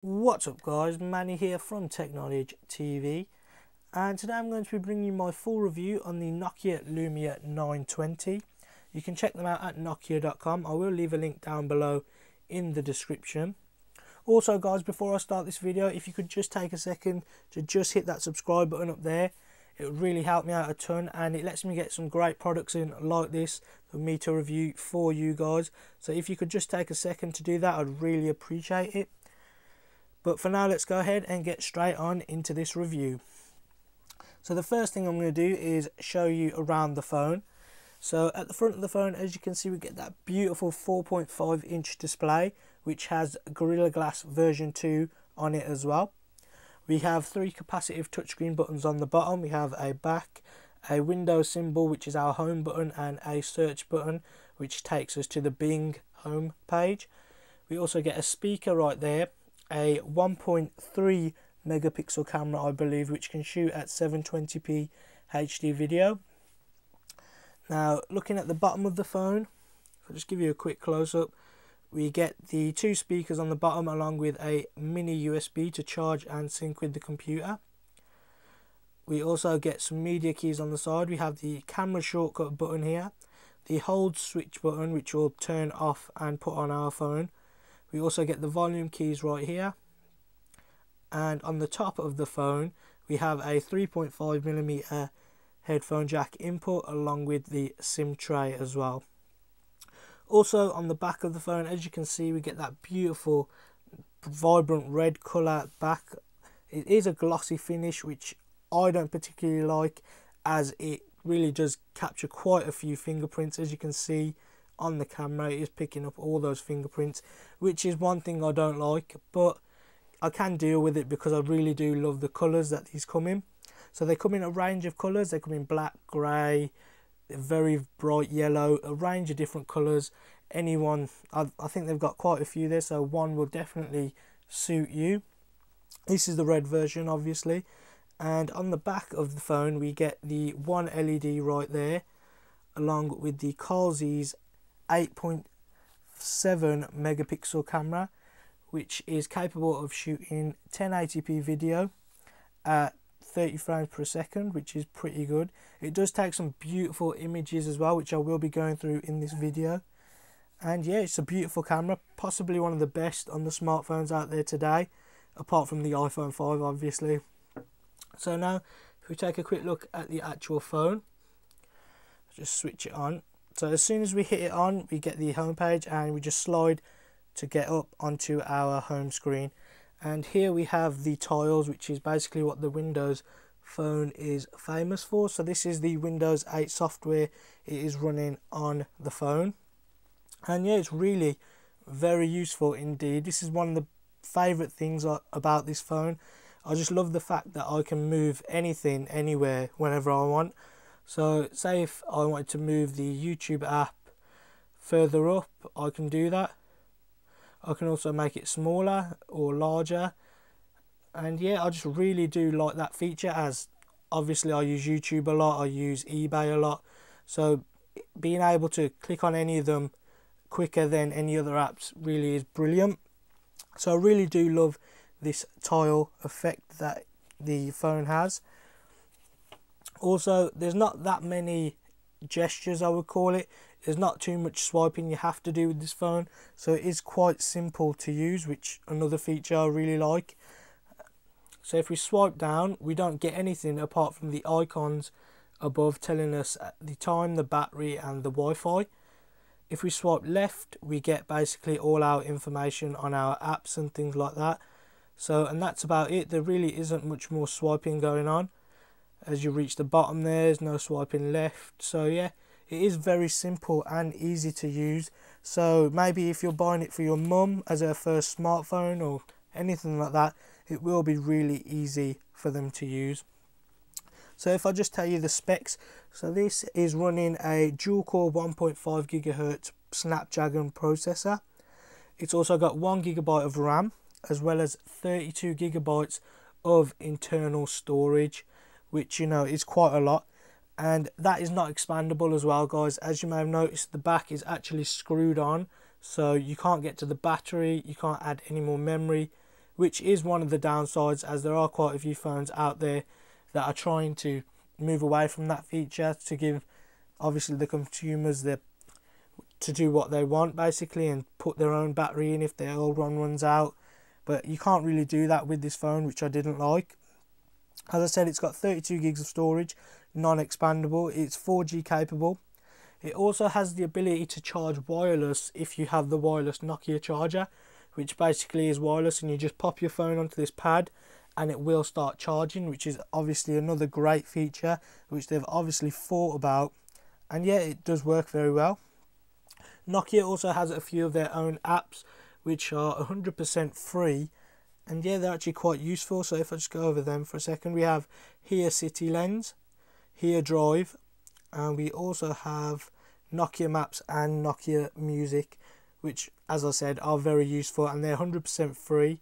What's up guys, Manny here from Technology TV, and today I'm going to be bringing you my full review on the Nokia Lumia 920. You can check them out at nokia.com. I will leave a link down below in the description. Also guys, before I start this video, if you could just take a second to just hit that subscribe button up there, it would really help me out a ton, and it lets me get some great products in like this for me to review for you guys. So if you could just take a second to do that, I'd really appreciate it. But for now, let's go ahead and get straight on into this review. So the first thing I'm going to do is show you around the phone. So at the front of the phone, as you can see, we get that beautiful 4.5-inch display, which has Gorilla Glass version 2 on it as well. We have 3 capacitive touchscreen buttons on the bottom. We have a back, a Windows symbol, which is our home button, and a search button, which takes us to the Bing home page. We also get a speaker right there, a 1.3 megapixel camera, I believe, which can shoot at 720p HD video. Now, looking at the bottom of the phone, I'll just give you a quick close-up. We get the 2 speakers on the bottom along with a mini USB to charge and sync with the computer. We also get some media keys on the side. We have the camera shortcut button here, the hold switch button, which will turn off and put on our phone. We also get the volume keys right here, and on the top of the phone we have a 3.5mm headphone jack input along with the SIM tray as well. Also on the back of the phone, as you can see, we get that beautiful vibrant red colour back. It is a glossy finish, which I don't particularly like, as it really does capture quite a few fingerprints. As you can see on the camera, it is picking up all those fingerprints, which is one thing I don't like, but I can deal with it because I really do love the colours that these come in. So they come in a range of colours. They come in black, grey, very bright yellow, a range of different colours. Anyone, I think they've got quite a few there, so one will definitely suit you. This is the red version, obviously, and on the back of the phone we get the one LED right there, along with the Carl Zeiss 8.7 megapixel camera, which is capable of shooting 1080p video at 30 frames per second, which is pretty good. It does take some beautiful images as well, which I will be going through in this video. And yeah, it's a beautiful camera, possibly one of the best on the smartphones out there today, apart from the iPhone 5 obviously. So now if we take a quick look at the actual phone, just switch it on. So as soon as we hit it on, we get the home page, and we just slide to get up onto our home screen. And here we have the tiles, which is basically what the Windows phone is famous for. So this is the Windows 8 software it is running on the phone. And yeah, it's really very useful indeed. This is one of the favourite things about this phone. I just love the fact that I can move anything, anywhere, whenever I want. So say if I wanted to move the YouTube app further up, I can do that. I can also make it smaller or larger. And yeah, I just really do like that feature, as obviously I use YouTube a lot, I use eBay a lot. So being able to click on any of them quicker than any other apps really is brilliant. So I really do love this tile effect that the phone has. Also, there's not that many gestures, I would call it. There's not too much swiping you have to do with this phone, so it is quite simple to use, which another feature I really like. So if we swipe down, we don't get anything apart from the icons above telling us the time, the battery and the Wi-Fi. If we swipe left, we get basically all our information on our apps and things like that. So, and that's about it. There really isn't much more swiping going on. As you reach the bottom, there's no swiping left. So yeah, it is very simple and easy to use. So maybe if you're buying it for your mum as her first smartphone or anything like that, it will be really easy for them to use. So if I just tell you the specs, so this is running a dual core 1.5 GHz Snapdragon processor. It's also got 1 GB of RAM, as well as 32 GB of internal storage, which, you know, is quite a lot. And that is not expandable as well, guys. As you may have noticed, the back is actually screwed on, so you can't get to the battery, you can't add any more memory, which is one of the downsides, as there are quite a few phones out there that are trying to move away from that feature to give obviously the consumers to do what they want basically, and put their own battery in if their old one runs out. But you can't really do that with this phone, which I didn't like. As I said, it's got 32 gigs of storage, non-expandable. It's 4G capable. It also has the ability to charge wireless if you have the wireless Nokia charger, which basically is wireless, and you just pop your phone onto this pad and it will start charging, which is obviously another great feature which they've obviously thought about. And yeah, it does work very well. Nokia also has a few of their own apps which are 100% free, and yeah, they're actually quite useful. So if I just go over them for a second, we have Here City Lens, Here Drive, and we also have Nokia Maps and Nokia Music, which, as I said, are very useful, and they're 100% free.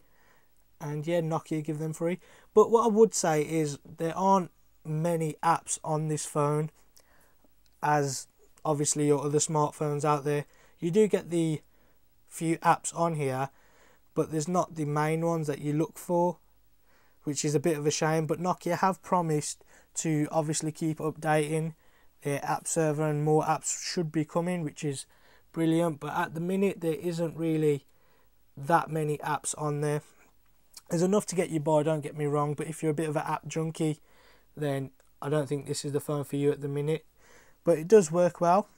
And yeah, Nokia give them free. But what I would say is there aren't many apps on this phone, as obviously your other smartphones out there. You do get the few apps on here, but there's not the main ones that you look for, which is a bit of a shame. But Nokia have promised to obviously keep updating their app server, and more apps should be coming, which is brilliant. But at the minute there isn't really that many apps on there. There's enough to get you by, don't get me wrong, but if you're a bit of an app junkie, then I don't think this is the phone for you at the minute. But it does work well.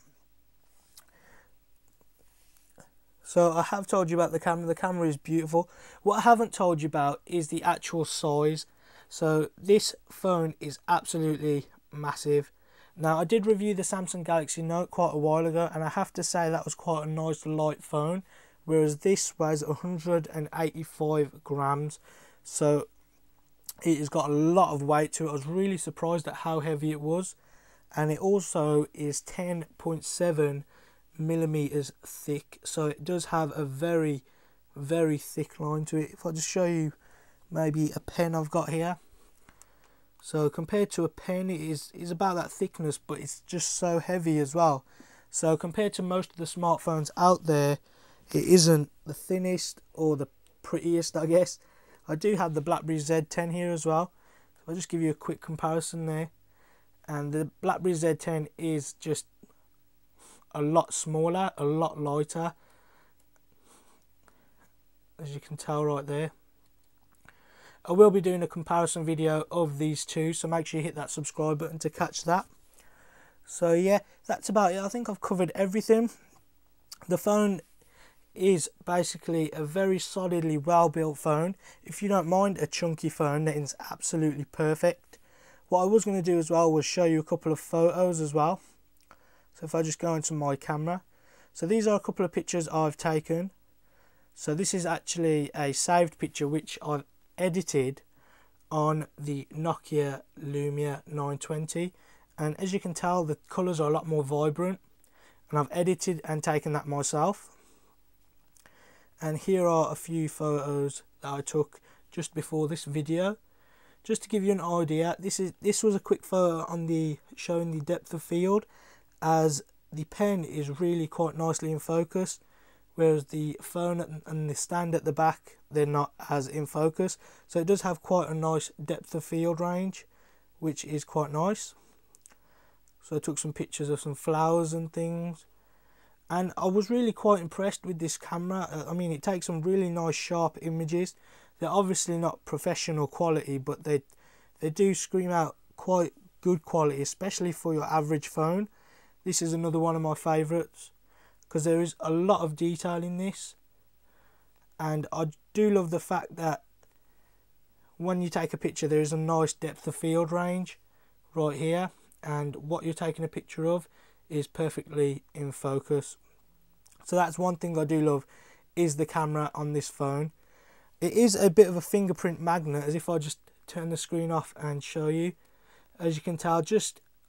So I have told you about the camera. The camera is beautiful. What I haven't told you about is the actual size. So this phone is absolutely massive. Now, I did review the Samsung Galaxy Note quite a while ago, and I have to say that was quite a nice light phone, whereas this weighs 185 grams. So it has got a lot of weight to it. I was really surprised at how heavy it was. And it also is 10.7 millimeters thick, so it does have a very, very thick line to it. If I just show you maybe a pen I've got here, so compared to a pen, it is about that thickness, but it's just so heavy as well. So compared to most of the smartphones out there, it isn't the thinnest or the prettiest, I guess. I do have the BlackBerry Z10 here as well, so I'll just give you a quick comparison there. And the BlackBerry Z10 is just a lot smaller, a lot lighter, as you can tell right there. I will be doing a comparison video of these two, so make sure you hit that subscribe button to catch that. So yeah, that's about it. I think I've covered everything. The phone is basically a very solidly well built phone. If you don't mind a chunky phone, then it's absolutely perfect. What I was going to do as well was show you a couple of photos as well. So if I just go into my camera, so these are a couple of pictures I've taken. So this is actually a saved picture which I've edited on the Nokia Lumia 920, and as you can tell, the colours are a lot more vibrant, and I've edited and taken that myself. And here are a few photos that I took just before this video. Just to give you an idea, this was a quick photo on showing the depth of field, as the pen is really quite nicely in focus, whereas the phone and the stand at the back, they're not as in focus. So it does have quite a nice depth of field range, which is quite nice. So I took some pictures of some flowers and things, and I was really quite impressed with this camera. I mean, it takes some really nice sharp images. They're obviously not professional quality, but they do scream out quite good quality, especially for your average phone. This is another one of my favourites, because there is a lot of detail in this, and I do love the fact that when you take a picture, there is a nice depth of field range right here, and what you're taking a picture of is perfectly in focus. So that's one thing I do love, is the camera on this phone. It is a bit of a fingerprint magnet, as if I just turn the screen off and show you. As you can tell,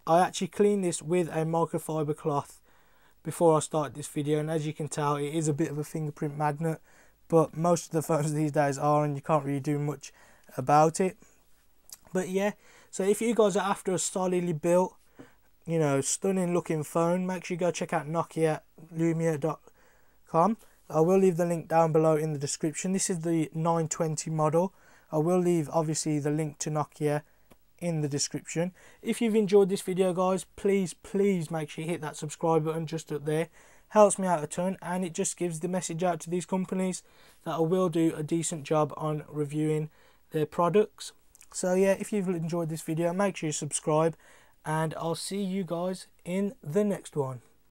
I actually cleaned this with a microfiber cloth before I started this video, and as you can tell, it is a bit of a fingerprint magnet, but most of the phones these days are, and you can't really do much about it. But yeah, so if you guys are after a solidly built, stunning looking phone, make sure you go check out NokiaLumia.com. I will leave the link down below in the description. This is the 920 model. I will leave obviously the link to Nokia in the description. If you've enjoyed this video, guys, please make sure you hit that subscribe button just up there. Helps me out a ton, and it just gives the message out to these companies that I will do a decent job on reviewing their products. So yeah, if you've enjoyed this video, make sure you subscribe, and I'll see you guys in the next one.